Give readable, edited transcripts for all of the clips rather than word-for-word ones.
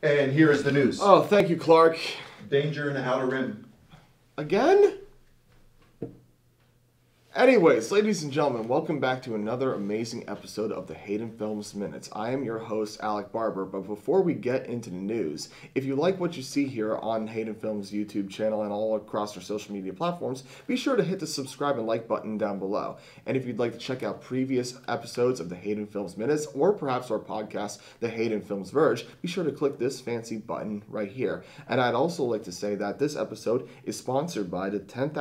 And here is the news. Oh, thank you, Clark. Danger in the outer rim. Again? Anyways, ladies and gentlemen, welcome back to another amazing episode of the Haydenfilms Minutes. I am your host, Alec Barber, but before we get into the news, if you like what you see here on Haydenfilms' YouTube channel and all across our social media platforms, be sure to hit the subscribe and like button down below. And if you'd like to check out previous episodes of the Haydenfilms Minutes, or perhaps our podcast, the Haydenfilms Verge, be sure to click this fancy button right here. And I'd also like to say that this episode is sponsored by the $10,000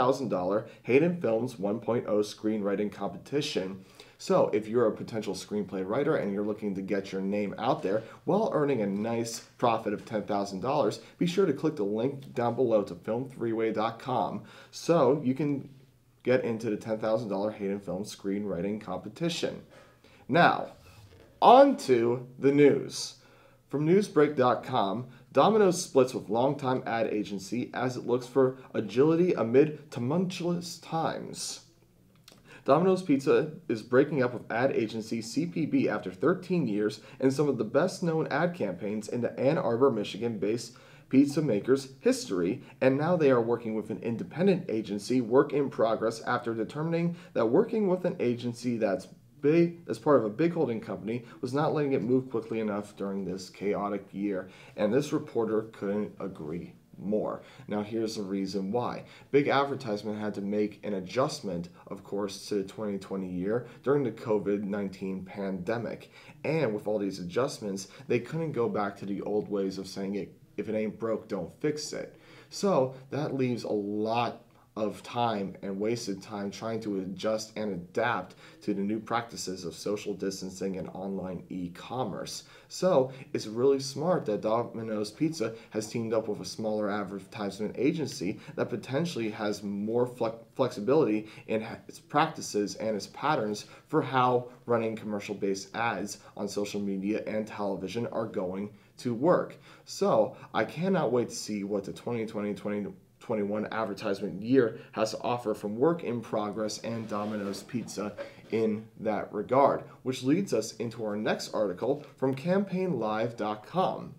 Haydenfilms 1.0 screenwriting competition. So if you're a potential screenplay writer and you're looking to get your name out there while earning a nice profit of $10,000, be sure to click the link down below to film3way.com so you can get into the $10,000 Hayden Films screenwriting competition. Now, on to the news. From newsbreak.com, Dominos splits with Longtime ad agency as it looks for agility amid tumultuous times. Domino's Pizza is breaking up with ad agency CPB after 13 years and some of the best-known ad campaigns in the Ann Arbor, Michigan-based pizza maker's history, and now they are working with an independent agency, work in progress, after determining that working with an agency that's big, as part of a big holding company, was not letting it move quickly enough during this chaotic year, and this reporter couldn't agree more. Now here's the reason why. Big Advertisement had to make an adjustment, of course, to the 2020 year during the COVID-19 pandemic. And with all these adjustments, they couldn't go back to the old ways of saying it, if it ain't broke, don't fix it. So that leaves a lot of time and wasted time trying to adjust and adapt to the new practices of social distancing and online e-commerce. So it's really smart that Domino's Pizza has teamed up with a smaller advertisement agency that potentially has more flexibility in its practices and its patterns for how running commercial-based ads on social media and television are going to work. So I cannot wait to see what the 2020-2021 advertisement year has to offer from work in progress and Domino's Pizza in that regard, which leads us into our next article from campaignlive.com.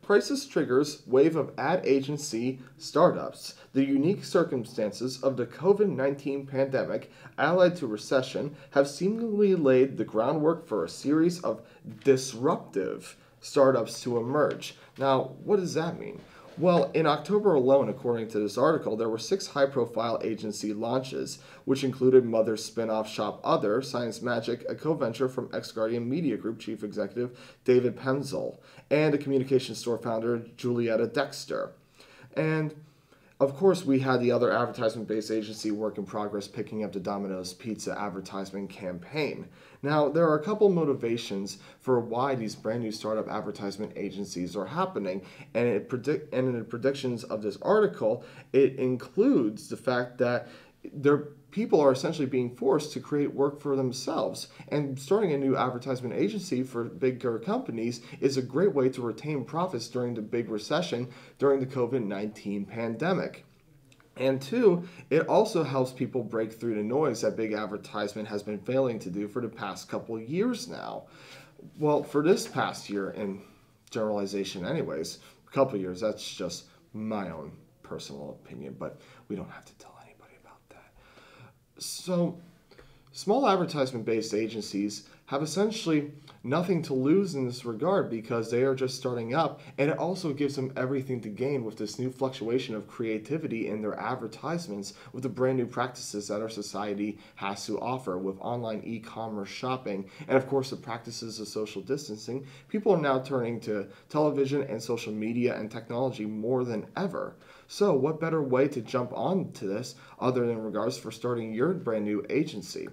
Crisis triggers wave of ad agency startups. The unique circumstances of the COVID-19 pandemic, allied to recession, have seemingly laid the groundwork for a series of disruptive startups to emerge. Now, what does that mean? Well, in October alone, according to this article, there were 6 high-profile agency launches, which included Mother's spin-off Shop Other, Science Magic, a co-venture from ex-Guardian Media Group Chief Executive David Penzel, and a communication store founder Julietta Dexter. And of course, we had the other advertisement-based agency Work in Progress picking up the Domino's Pizza advertisement campaign. Now, there are a couple motivations for why these brand new startup advertisement agencies are happening, and in the predictions of this article, it includes the fact that people are essentially being forced to create work for themselves. And starting a new advertisement agency for bigger companies is a great way to retain profits during the big recession during the COVID-19 pandemic. And 2, it also helps people break through the noise that big advertisement has been failing to do for the past couple of years now. Well, for this past year, in generalization anyways, a couple of years, that's just my own personal opinion, but we don't have to tell anybody about that. So, small advertisement-based agencies have essentially nothing to lose in this regard because they are just starting up, and it also gives them everything to gain with this new fluctuation of creativity in their advertisements with the brand new practices that our society has to offer with online e-commerce shopping and of course the practices of social distancing. People are now turning to television and social media and technology more than ever. So what better way to jump on to this other than regards for starting your brand new agency?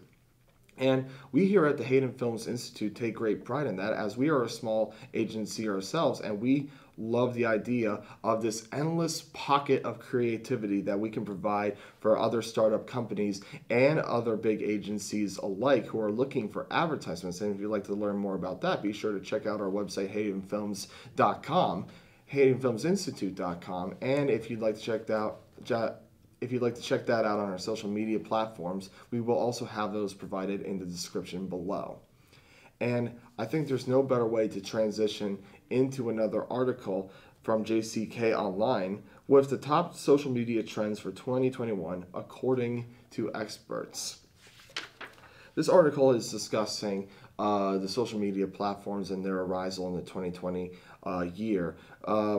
And we here at the Haydenfilms Institute take great pride in that, as we are a small agency ourselves, and we love the idea of this endless pocket of creativity that we can provide for other startup companies and other big agencies alike who are looking for advertisements. And if you'd like to learn more about that, be sure to check out our website, haydenfilms.com, haydenfilmsinstitute.com, and if you'd like to check that out on our social media platforms, we will also have those provided in the description below. And I think there's no better way to transition into another article from JCK Online with the top social media trends for 2021 according to experts. This article is discussing the social media platforms and their arisal in the 2020 year,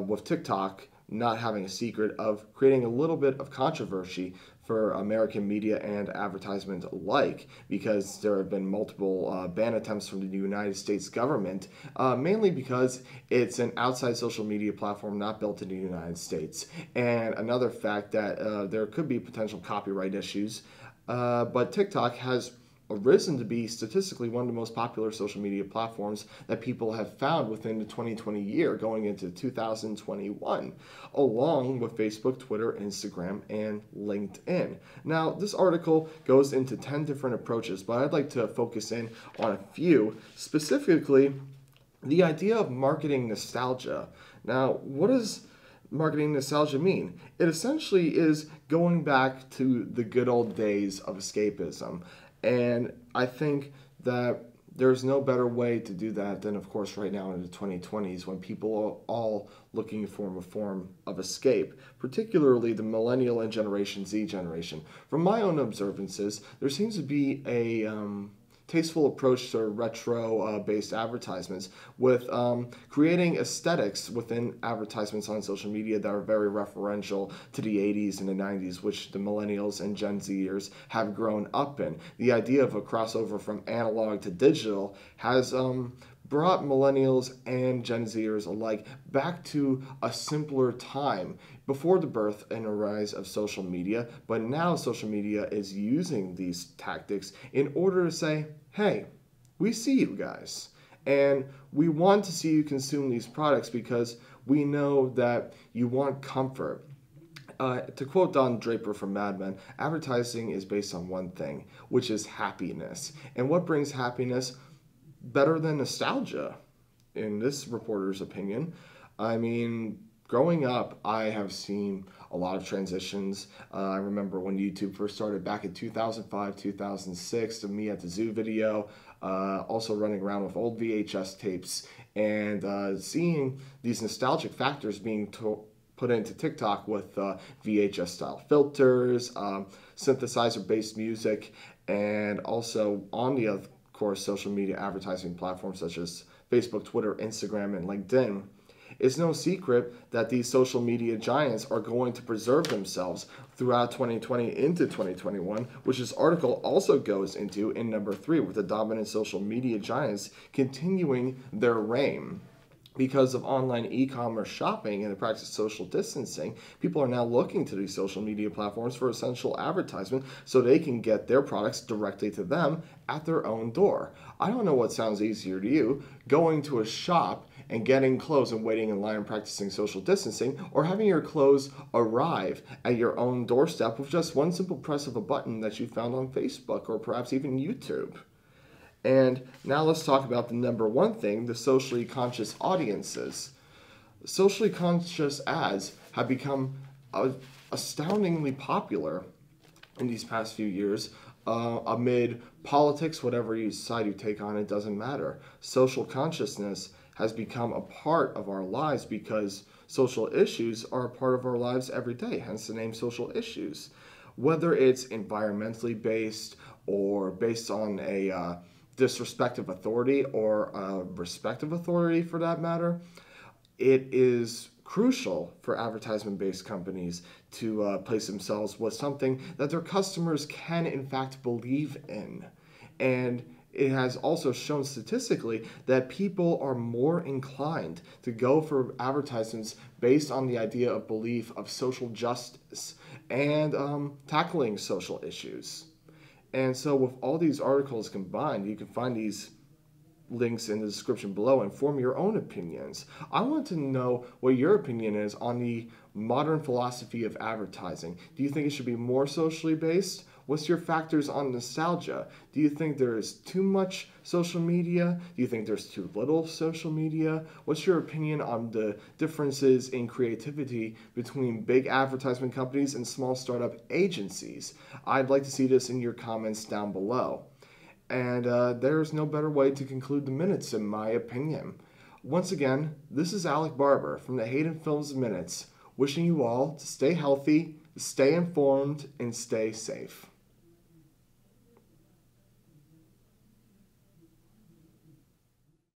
with TikTok not having a secret of creating a little bit of controversy for American media and advertisement alike, because there have been multiple ban attempts from the United States government, mainly because it's an outside social media platform not built in the United States. And another fact that there could be potential copyright issues, but TikTok has arisen to be statistically one of the most popular social media platforms that people have found within the 2020 year going into 2021, along with Facebook, Twitter, Instagram, and LinkedIn. Now, this article goes into 10 different approaches, but I'd like to focus in on a few, specifically the idea of marketing nostalgia. Now, what does marketing nostalgia mean? It essentially is going back to the good old days of escapism. And I think that there's no better way to do that than, of course, right now in the 2020s, when people are all looking for a form of escape, particularly the millennial and Generation Z generation. From my own observances, there seems to be a tasteful approach to retro-based advertisements, with creating aesthetics within advertisements on social media that are very referential to the 80s and the 90s, which the millennials and Gen Zers have grown up in. The idea of a crossover from analog to digital has brought millennials and Gen Zers alike back to a simpler time before the birth and rise of social media, but now social media is using these tactics in order to say, hey, we see you guys, and we want to see you consume these products because we know that you want comfort. To quote Don Draper from Mad Men, advertising is based on one thing, which is happiness. And what brings happiness better than nostalgia, in this reporter's opinion? I mean, growing up, I have seen a lot of transitions. I remember when YouTube first started back in 2005, 2006, to me at the Zoo video, also running around with old VHS tapes, and seeing these nostalgic factors being put into TikTok with VHS-style filters, synthesizer-based music, and also on the of course social media advertising platforms such as Facebook, Twitter, Instagram, and LinkedIn. It's no secret that these social media giants are going to preserve themselves throughout 2020 into 2021, which this article also goes into in number 3, with the dominant social media giants continuing their reign. Because of online e-commerce shopping and the practice of social distancing, people are now looking to these social media platforms for essential advertisement so they can get their products directly to them at their own door. I don't know what sounds easier to you, going to a shop and getting clothes and waiting in line and practicing social distancing, or having your clothes arrive at your own doorstep with just one simple press of a button that you found on Facebook or perhaps even YouTube. And now let's talk about the number one thing, the socially conscious audiences. Socially conscious ads have become astoundingly popular in these past few years amid politics. Whatever side you take on, it doesn't matter. Social consciousness has become a part of our lives because social issues are a part of our lives every day, hence the name social issues. Whether it's environmentally based or based on a disrespect of authority or respect of authority for that matter, it is crucial for advertisement-based companies to place themselves with something that their customers can in fact believe in. And it has also shown statistically that people are more inclined to go for advertisements based on the idea of belief of social justice and tackling social issues. And so with all these articles combined, you can find these links in the description below and form your own opinions. I want to know what your opinion is on the modern philosophy of advertising. Do you think it should be more socially based? What's your factors on nostalgia? Do you think there is too much social media? Do you think there's too little social media? What's your opinion on the differences in creativity between big advertisement companies and small startup agencies? I'd like to see this in your comments down below. And there's no better way to conclude the minutes, in my opinion. Once again, this is Alec Barber from the Haydenfilms Minutes, wishing you all to stay healthy, stay informed, and stay safe.